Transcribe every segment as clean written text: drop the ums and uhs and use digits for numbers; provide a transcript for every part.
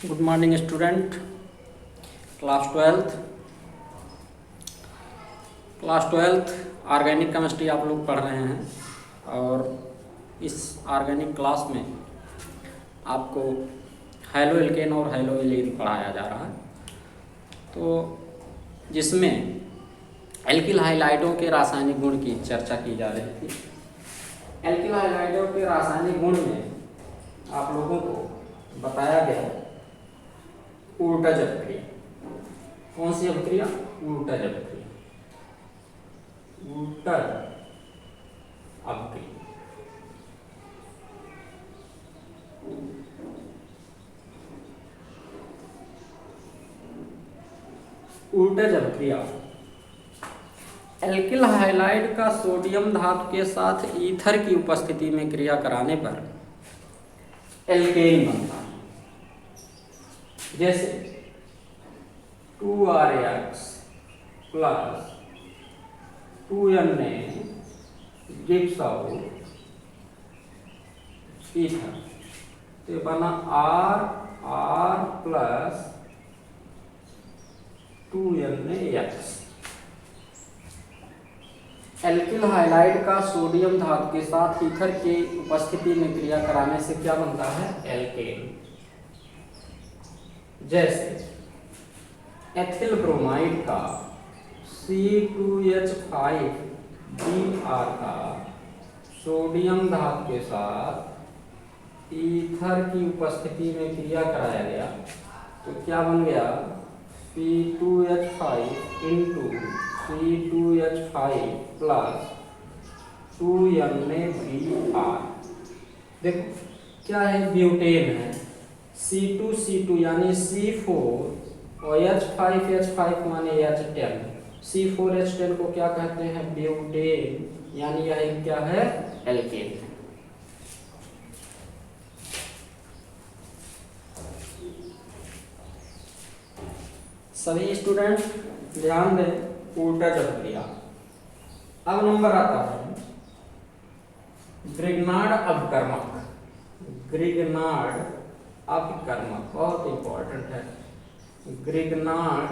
Good morning student. Class twelfth organic chemistry आप लोग पढ़ रहे हैं और इस ऑर्गेनिक क्लास में आपको हाइलो एल्केन और हाइलो एलीन पढ़ाया जा रहा है, तो जिसमें एल्किल हाइलाइडों के रासायनिक गुण की चर्चा की जा रही थी। एल्किल हाइलाइडों के रासायनिक गुण में आप लोगों को बताया गया ऊर्टज अभिक्रिया। कौन सी अभिक्रिया? ऊर्टज अभिक्रिया। ऊर्टज अभिक्रिया। ऊर्टज अभिक्रिया एल्किल हाइलाइड का सोडियम धातु के साथ ईथर की उपस्थिति में क्रिया कराने पर एल्केन बनता है। जैसे 2RX plus 2Na gives out ether, तो बना R plus 2NaX। Alkyl halide का सोडियम धातु के साथ ईथर की उपस्थिति में क्रिया कराने से क्या बनता है? एल्केन। जैसे एथिल ब्रोमाइड का C2H5Br का सोडियम धातु के साथ ईथर की उपस्थिति में क्रिया कराया गया तो क्या बन गया? C2H5 into C2H5 plus 2NaBr। देखो क्या है? ब्यूटेन है। C2 यानी C4 और H5 माने H10। C4H10 को क्या कहते हैं? ब्यूटेन, यानी यह क्या है? एल्केन। सभी स्टूडेंट ध्यान दें, ऊर्टज अभिक्रिया। अब नंबर आता है ग्रिग्नार्ड अभिकर्मक। ग्रिग्नार्ड अभिकर्मक बहुत इंपॉर्टेंट है। ग्रिग्नार्ड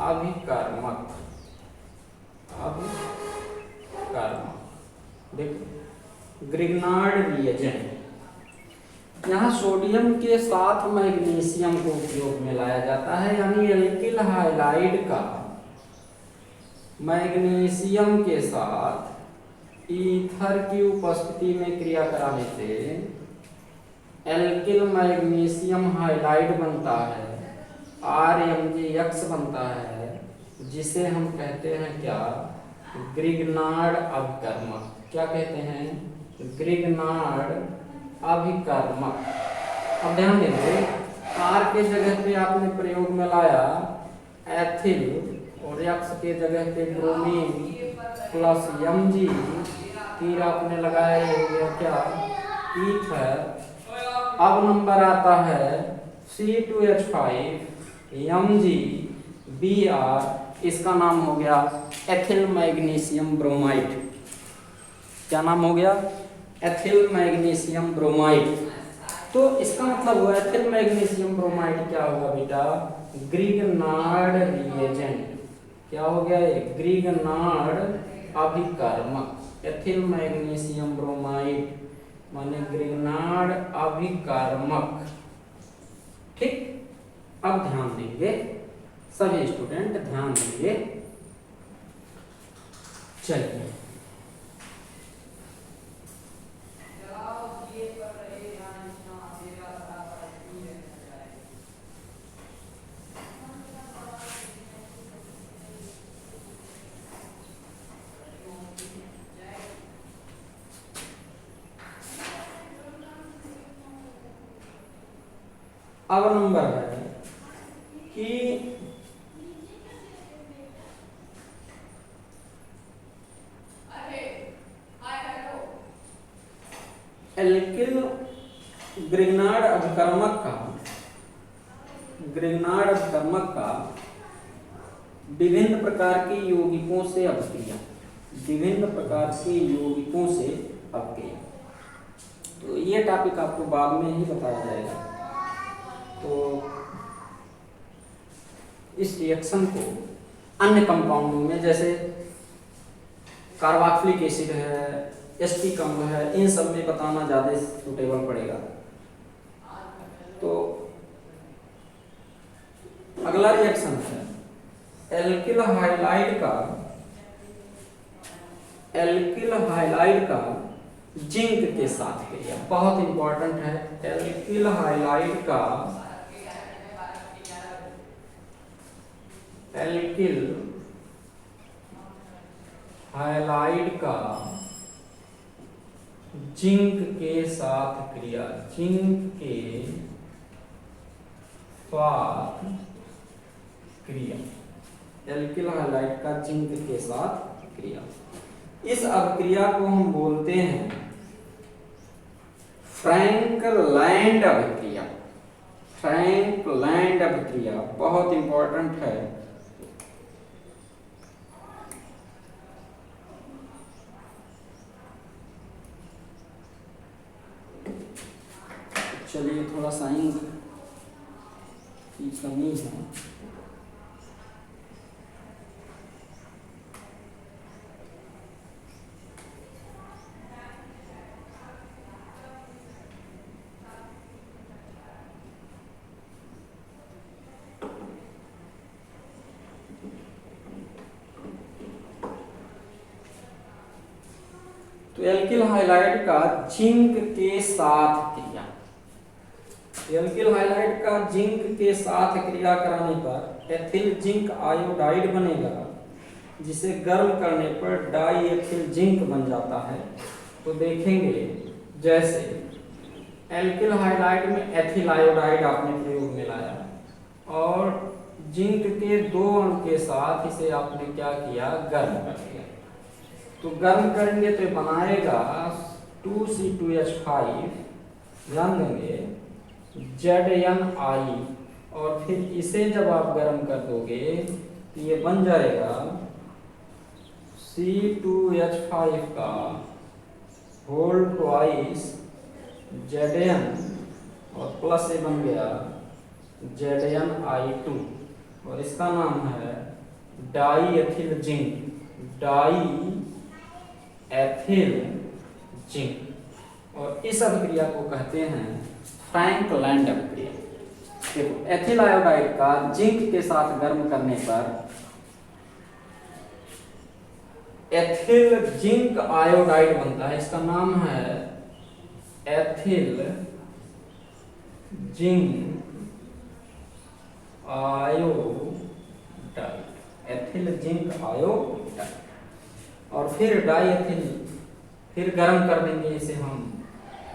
अभिकर्मक। देखो ग्रिग्नार्ड रिएजेंट, यहाँ सोडियम के साथ मैग्नीशियम को उपयोग में लाया जाता है, यानी एल्किल हाइलाइड का मैग्नीशियम के साथ ईथर की उपस्थिति में क्रिया कराने से एल्किल मैग्नीशियम हाइलाइड बनता है, RMgX बनता है, जिसे हम कहते हैं क्या? ग्रिग्नार्ड अभिकर्मक। क्या कहते हैं? ग्रिग्नार्ड अभिकर्मक। अब ध्यान देंगे, R के जगह पे आपने प्रयोग में लाया एथिल और X के जगह पे ब्रोमीन प्लस Mg, फिर आपने लगाया ये हो गया क्या? ईथर। अब नंबर आता है C2H5 MgBr, इसका नाम हो गया एथिल मैग्नीशियम ब्रोमाइड। क्या नाम हो गया? Ethyl magnesium bromide. तो इसका मतलब हुआ एथिल मैग्नीशियम ब्रोमाइड क्या होगा बेटा? Grignard reagent. क्या हो गया? ग्रिग्नार्ड अभिकर्मक। एथिल मैग्नीशियम ब्रोमाइड माने ग्रिग्नार्ड अभिकर्मक। ठीक, अब ध्यान देंगे सभी स्टूडेंट, ध्यान देंगे। चलिए अब नंबर है कि एल्किल ग्रिग्नार्ड अभिकर्मक का विभिन्न प्रकार के यौगिकों से अभिक्रिया। तो ये टॉपिक आपको बाद में ही बताया जाएगा। तो इस रिएक्शन को अन्य कंपाउंडों में, जैसे कार्बोक्सिलिक एसिड है, एसिटिक अम्ल है, इन सब में बताना ज़्यादा सूटेबल पड़ेगा। तो अगला रिएक्शन है एल्किल हाइलाइड का जिंक के साथ क्रिया, बहुत इंपॉर्टेंट है। एल्किल हाइलाइड का जिंक के साथ क्रिया, जिंक के साथ क्रिया, एल्किल हाइलाइड का जिंक के साथ क्रिया। इस अभिक्रिया को हम बोलते हैं फ्रैंकलैंड अभिक्रिया। फ्रैंकलैंड अभिक्रिया बहुत इंपॉर्टेंट है। चलिए, थोड़ा सा इंक की कमी है। तो एल्किल हाइलाइड का जिंक के साथ क्रिया, एल्किल हाइलाइड का जिंक के साथ क्रिया कराने पर एथिल जिंक आयोडाइड बनेगा, जिसे गर्म करने पर डाई एथिल जिंक बन जाता है। तो देखेंगे, जैसे एल्किल हाइलाइड में एथिल आयोडाइड आपने प्रयोग में लाया और जिंक के 2 अणु के साथ इसे आपने क्या किया, गर्म कर दिया। तो गर्म करेंगे तो बनाएगा 2C2H5, ध्यान देंगे, ZnI, और फिर इसे जब आप गर्म कर दोगे तो ये बन जाएगा C2H5 का होल ट्वाइस Zn, और प्लस से बन गया ZnI2, और इसका नाम है die ethyl zinc, die ethyl zinc. और इस अभिक्रिया को कहते हैं फ्रैंकलैंड अभिक्रिया। देखो, एथिल आयोडाइड का जिंक के साथ गर्म करने पर एथिल जिंक आयोडाइड बनता है, इसका नाम है ethyl zinc iodide, ethyl zinc iodide. और फिर डाई एथिल, फिर गर्म कर देंगे इसे हम,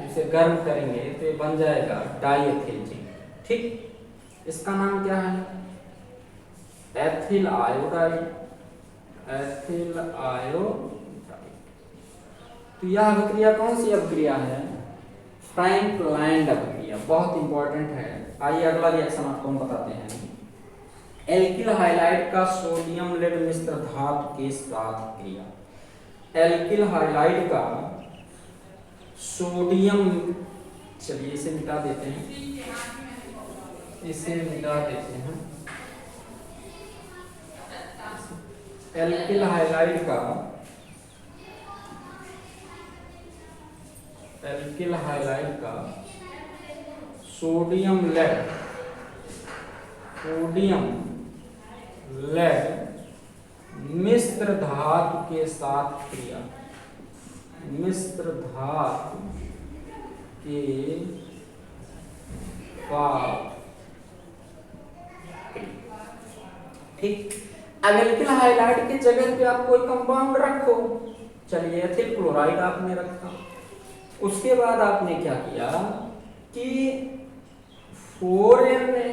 इसे गर्म करेंगे तो ये बन जाएगा डाई एथिल जिंक। ठीक, इसका नाम क्या है, एथिल आयोडाइड, एथिल आयोडाइड। तो यह अभिक्रिया कौन सी अभिक्रिया है, फ्रैंकलैंड अभिक्रिया, बहुत इंपॉर्टेंट है। आइए अगला रिएक्शन आपको हम बताते हैं। एल्किल हाइलाइड का सोडियम लेड मिश्र धातु के साथ क्रिया, एल्किल हाइलाइड का सोडियम, चलिए इसे मिटा देते हैं, इसे मिटा देते हैं। एल्किल हाइलाइड का, एल्किल हाइलाइड का सोडियम लेड, सोडियम लेड मिश्र धातु के साथ क्रिया, मिश्र धातु के साथ। ठीक, अब एल्किल हाइलाइड के जगह पे आप कोई कंपाउंड रखो, चलिए एथिल क्लोराइड आपने रखा, उसके बाद आपने क्या किया कि 4Na,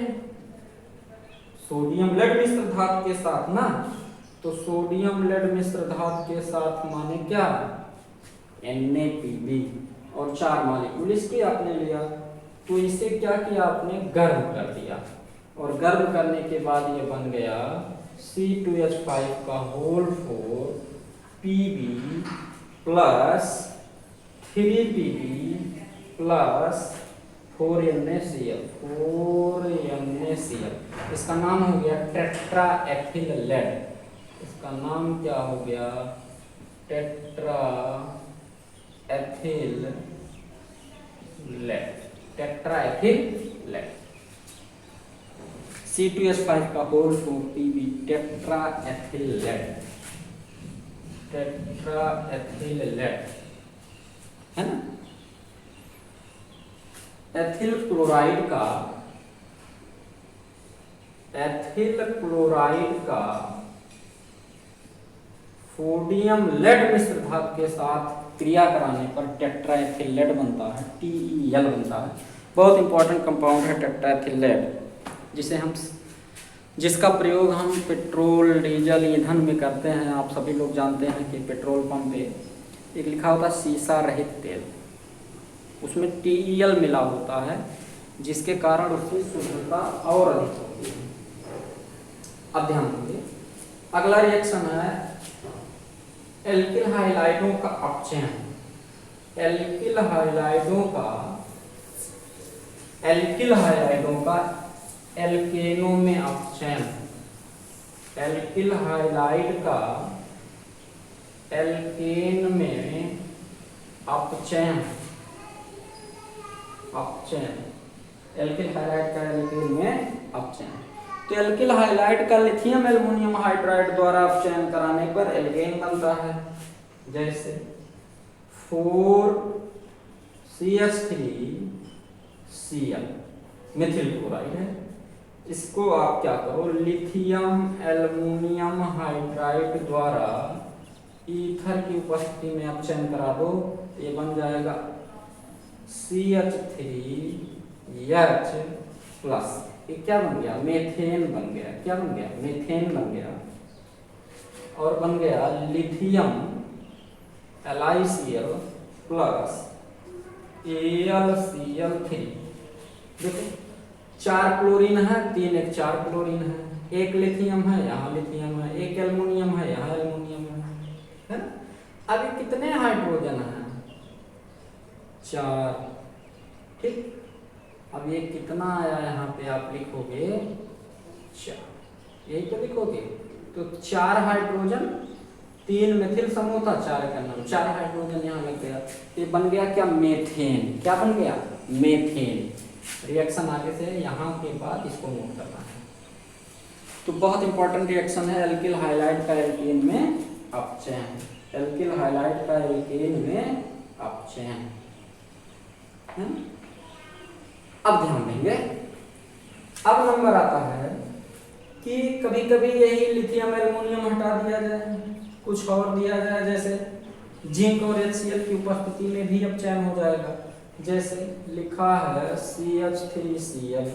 सोडियम लेड मिश्र धातु के साथ ना, तो सोडियम लेड मिश्र धातु के साथ माने क्या, NaPb, और 4 मॉलिक्यूल इसके आपने लिया। तो इसे क्या किया आपने, गर्म कर दिया, और गर्म करने के बाद ये बन गया C2H5 का whole 4 Pb plus 3Pb plus 4NaCl, 4NaCl, इसका नाम हो गया टेट्रा एथिल लेड। इसका नाम क्या हो गया? Tetra ethyl lead, tetra ethyl lead. C2H5 का whole 2Pb, tetra ethyl lead, tetra ethyl lead, है ना। एथिल क्लोराइड का सोडियम लेड मिश्र धातु के साथ क्रिया कराने पर टेट्रा एथिल लेड बनता है, TeL बनता है। बहुत इंपॉर्टेंट कंपाउंड है टेट्रा एथिल लेड, जिसका प्रयोग हम पेट्रोल, डीजल, ईंधन में करते हैं। आप सभी लोग जानते हैं कि पेट्रोल पंप पे एक लिखा होता है सीसा रहित तेल, उसमें TeL मिला होता है, जिसके कारण उसकी शुद्धता और अधिक होती है। अब ध्यान दीजिए, अगला रिएक्शन है एल्किल हाइलाइडों का अपचयन। एल्किल हाइलाइडों का एल्केनों में अपचयन। एल्किल हाइलाइड का एल्केन में अपचयन, एल्किल हाइलाइड का एल्केन में अपचयन। तो एल्किल हाइलाइड का लिथियम एल्युमिनियम हाइड्राइड द्वारा अपचयन कराने पर एल्केन बनता है। जैसे 4CH3Cl मिथिल क्लोराइड है, इसको आप क्या करो, लिथियम एल्युमिनियम हाइड्राइड द्वारा ईथर की उपस्थिति में अपचयन करा दो, ये बन जाएगा CH3H+। ये क्या बन गया? मेथेन बन गया। क्या बन गया? मेथेन बन गया। और बन गया लिथियम LiCl प्लस AlCl3। देखो 4 क्लोरीन है, 3 एक 4 क्लोरीन है, एक लिथियम है, यहाँ लिथियम है, एक एल्युमिनियम है, यहाँ एल्युमिनियम है। अभी कितने हाइड्रोजन हैं? 4। ठीक, अब ये कितना आया यहाँ पे आप लिखोगे 4, यही तो लिखोगे। तो 4 हाइड्रोजन, 3 मिथिल समूह था, 4 का नाम, 4 हाइड्रोजन यहाँ लग गया। ये बन गया क्या? मेथेन। क्या बन गया? मेथेन। रिएक्शन आगे से यहाँ के बाद इसको नोट करना है। तो बहुत इंपॉर्टेंट रिएक्शन है एल्किल हाइलाइड का एल्केन में अपचयन। एल्किल हाइलाइड का एल्केन में अपचयन है। अब ध्यान देंगे, अब नंबर आता है कि कभी कभी यही लिथियम एल्युमिनियम हटा दिया जाए, कुछ और दिया जाए, जैसे जिंक और HCl की उपस्थिति में भी अपचयन हो जाएगा। जैसे लिखा है CH3Cl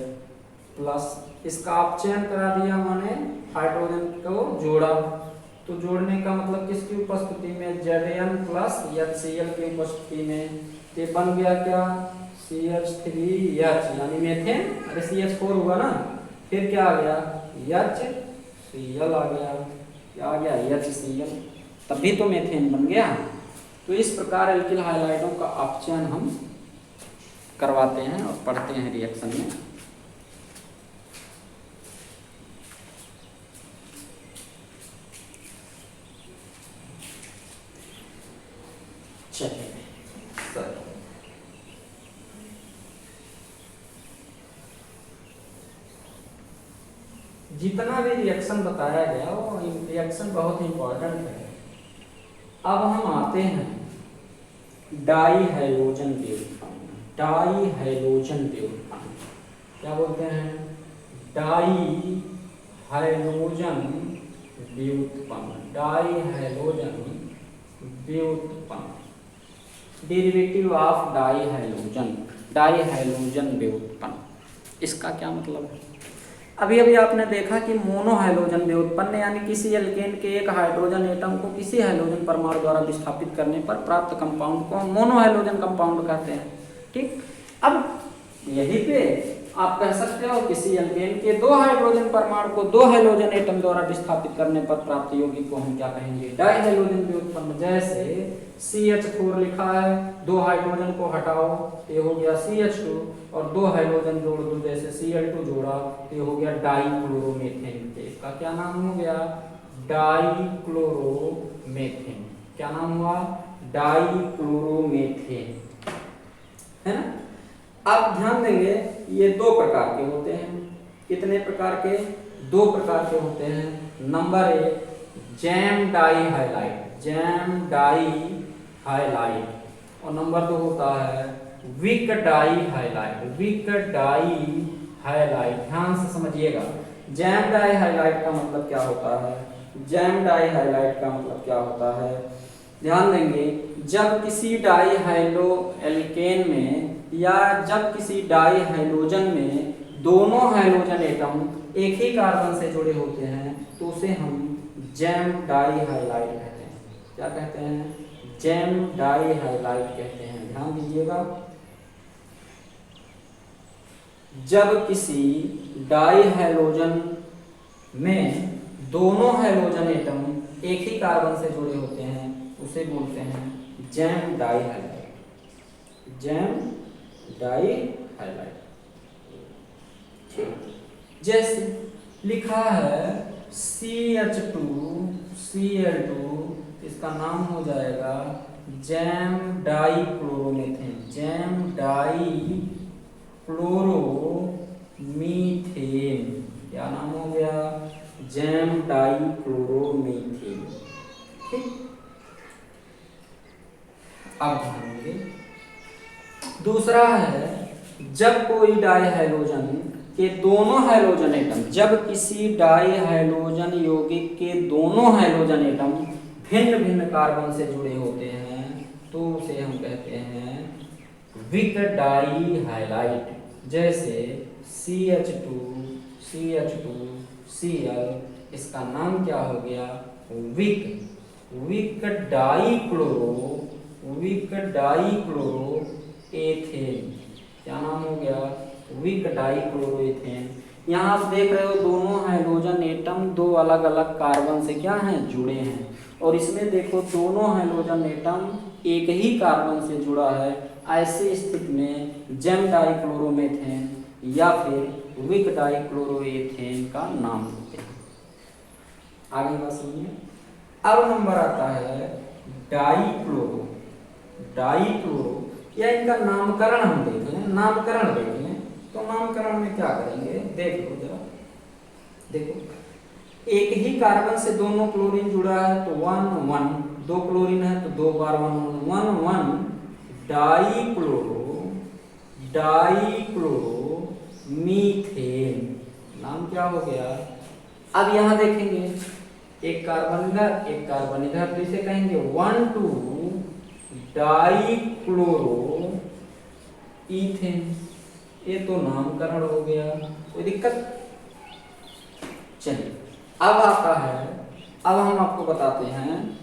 प्लस, इसका अपचयन करा दिया, माने हाइड्रोजन को जोड़ा। तो जोड़ने का मतलब किसकी उपस्थिति में? Zn प्लस HCl की उपस्थिति में। ये बन गया क्या? CH3H यानी मेथेन। अरे CH4 हुआ ना, फिर क्या आ गया? HCl आ गया। क्या आ गया? HCl, तभी तो मेथेन बन गया। तो इस प्रकार एल्किल हाइलाइडों का अपचयन हम करवाते हैं और पढ़ते हैं रिएक्शन में। चलिए सर, जितना भी रिएक्शन बताया गया वो रिएक्शन बहुत इंपॉर्टेंट है। अब हम आते हैं डाई हाइड्रोजन व्युत्पन्न। डाई हाइड्रोजन व्युत्पन्न क्या बोलते हैं? डाई हाइड्रोजन व्युत्पन्न। डाई हाइड्रोजन व्युत्पन्न, derivative of di hydrogen, di hydrogen व्युत्पन्न। इसका क्या मतलब है? अभी अभी आपने देखा कि मोनो हाइड्रोजन व्युत्पन्न यानी किसी एल्केन के एक हाइड्रोजन एटम को किसी हाइड्रोजन परमाणु द्वारा विस्थापित करने पर प्राप्त कंपाउंड को हम मोनो हाइड्रोजन कंपाउंड कहते हैं। ठीक, अब यही पे आप कह सकते हो किसी एल्केन के 2 हाइड्रोजन परमाणु को 2 हैलोजन एटम द्वारा विस्थापित करने पर प्राप्त यौगिक को हम क्या कहेंगे? डाई हैलोजन व्युत्पन्न। जैसे CH4 लिखा है, 2 हाइड्रोजन को हटाओ, ये हो गया CH2, और 2 हाइड्रोजन जोड़ दो, जैसे Cl2 जोड़ा, ये हो गया डाइक्लोरोमेथेन। इसका क्या नाम हो गया? डाइक्लोरोमेथेन। क्या नाम हुआ? डाइक्लोरोमेथेन, है ना। आप ध्यान देंगे ये 2 प्रकार के होते हैं। कितने प्रकार के? 2 प्रकार के होते हैं। Number 1 gem dihalide, gem dihalide, और नंबर 2 होता है vic dihalide, vic dihalide. ध्यान से समझिएगा, जैम डाई हाइलाइट का मतलब क्या होता है? जैम डाई हाइलाइट का मतलब क्या होता है? ध्यान देंगे, जब किसी डाई हाइलो एल्केन में या जब किसी डाई हाइलोजन में दोनों हाइलोजन एटम एक ही कार्बन से जुड़े होते हैं तो उसे हम जैम डाई हाइलाइट कहते हैं। क्या कहते हैं? जैम डाई हाइलाइट कहते हैं। ध्यान दीजिएगा, जब किसी डाई हाइलोजन में दोनों हाइलोजन एटम एक ही कार्बन से जुड़े होते हैं उसे बोलते हैं gem dihalide, gem dihalide. ठीक, जैसे लिखा है CH2 Cl2, इसका नाम हो जाएगा gem dichloromethane, gem dichloromethane. क्या नाम हो गया? Gem dichloromethane. ठीक, अब ध्यान देंगे, दूसरा है जब कोई डाई हाइलोजन के दोनों हाइलोजन एटम, जब किसी डाई हाइलोजन यौगिक के दोनों हाइलोजन एटम भिन्न भिन्न कार्बन से जुड़े होते हैं तो उसे हम कहते हैं विक डाई हाइलाइट। जैसे CH2 Cl, इसका नाम क्या हो गया? Vic, vic dichloroethane. क्या नाम हो गया? Vic dichloroethane. यहाँ आप देख रहे हो दोनों हाइड्रोजन एटम 2 अलग अलग कार्बन से क्या हैं? जुड़े हैं, और इसमें देखो दोनों हाइड्रोजन एटम एक ही कार्बन से जुड़ा है। ऐसी स्थिति में जैम डाई क्लोरोमेथेन या फिर विक डाई क्लोरो एथेन का नाम होते हैं। आगे बात सुनिए। अब नंबर आता है डाइक्लोरो, डाइक्लोरो, या इनका नामकरण हम देख लें, नामकरण देख लें। तो नामकरण में क्या करेंगे? देख लो जरा, देखो एक ही कार्बन से दोनों क्लोरीन जुड़ा है तो 1 1, 2 क्लोरीन है तो 2 बार 1 1 1 डाइक्लोरो मीथेन। नाम क्या हो गया? अब यहां देखेंगे एक कार्बन इधर एक कार्बन इधर, तो इसे कहेंगे 1 2 डाइक्लोरो इथेन। ये तो नामकरण हो गया, कोई दिक्कत? चलिए अब आता है, अब हम आपको बताते हैं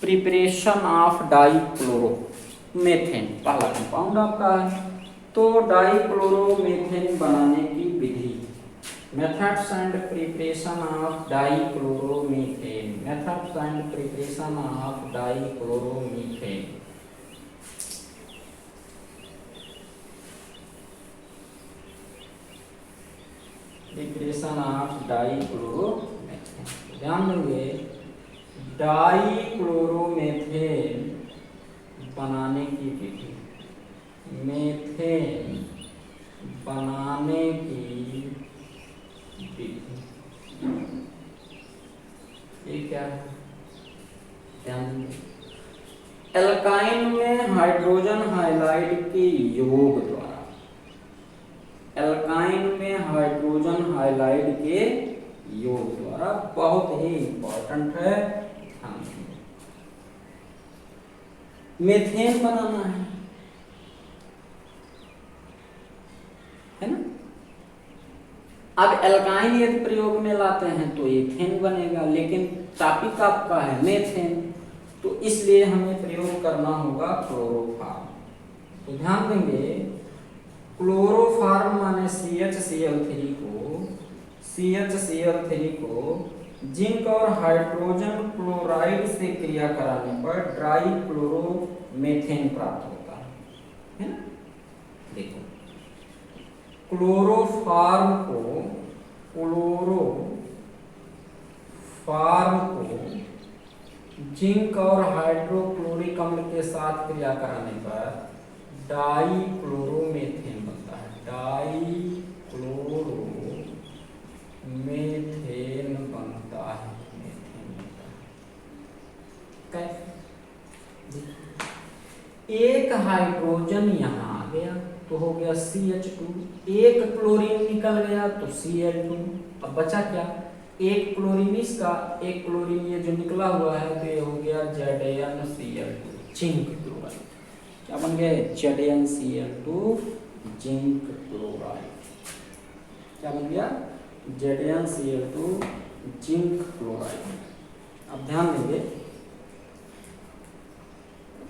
प्रिपरेशन ऑफ डाइक्लोरोमेथेन। पहला कंपाउंड आपका है, तो डाइक्लोरोमेथेन बनाने की विधि, methods and preparation of dichloromethane, methods and preparation of dichloromethane. Preparation of dichloromethane, ध्यान देंगे डाइक्लोरोमेथेन बनाने की विधि, मेथेन बनाने की विधि, ये क्या है? ध्यान देंगे, एल्काइन में हाइड्रोजन हाइलाइड के योग द्वारा, एल्काइन में हाइड्रोजन हाइलाइड के योग द्वारा, बहुत ही इंपॉर्टेंट है, ध्यान देंगे। मेथेन बनाना है ना। अब एल्काइन यदि प्रयोग में लाते हैं तो एथेन बनेगा, लेकिन टॉपिक आपका है मेथेन, तो इसलिए हमें प्रयोग करना होगा क्लोरोफॉर्म। तो ध्यान देंगे क्लोरोफॉर्म माने CHCl3 को जिंक और हाइड्रोजन क्लोराइड से क्रिया कराने पर ड्राई क्लोरोमेथेन प्राप्त होता है ना। देखो क्लोरोफॉर्म को जिंक और हाइड्रोक्लोरिक अम्ल के साथ क्रिया कराने पर डाईक्लोरोमेथेन बनता है। डाईक्लोरोमेथेन बनता है। कैसे? एक हाइड्रोजन यहाँ आ गया तो हो गया CH2, एक क्लोरीन निकल गया तो Cl2। अब बचा क्या? एक क्लोरीन इसका, एक क्लोरीन ये जो निकला हुआ है तो ये हो गया ZnCl2 जिंक क्लोराइड। क्या बन गया? ZnCl2 zinc chloride. क्या बन गया? ZnCl2 zinc chloride. अब ध्यान देंगे,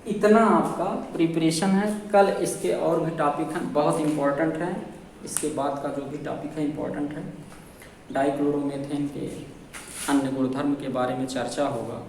इतना आपका प्रिपरेशन है। कल इसके और भी टॉपिक हैं, बहुत इंपॉर्टेंट हैं। इसके बाद का जो भी टॉपिक है इंपॉर्टेंट है। डाईक्लोरोमेथेन के अन्य गुणधर्म के बारे में चर्चा होगा।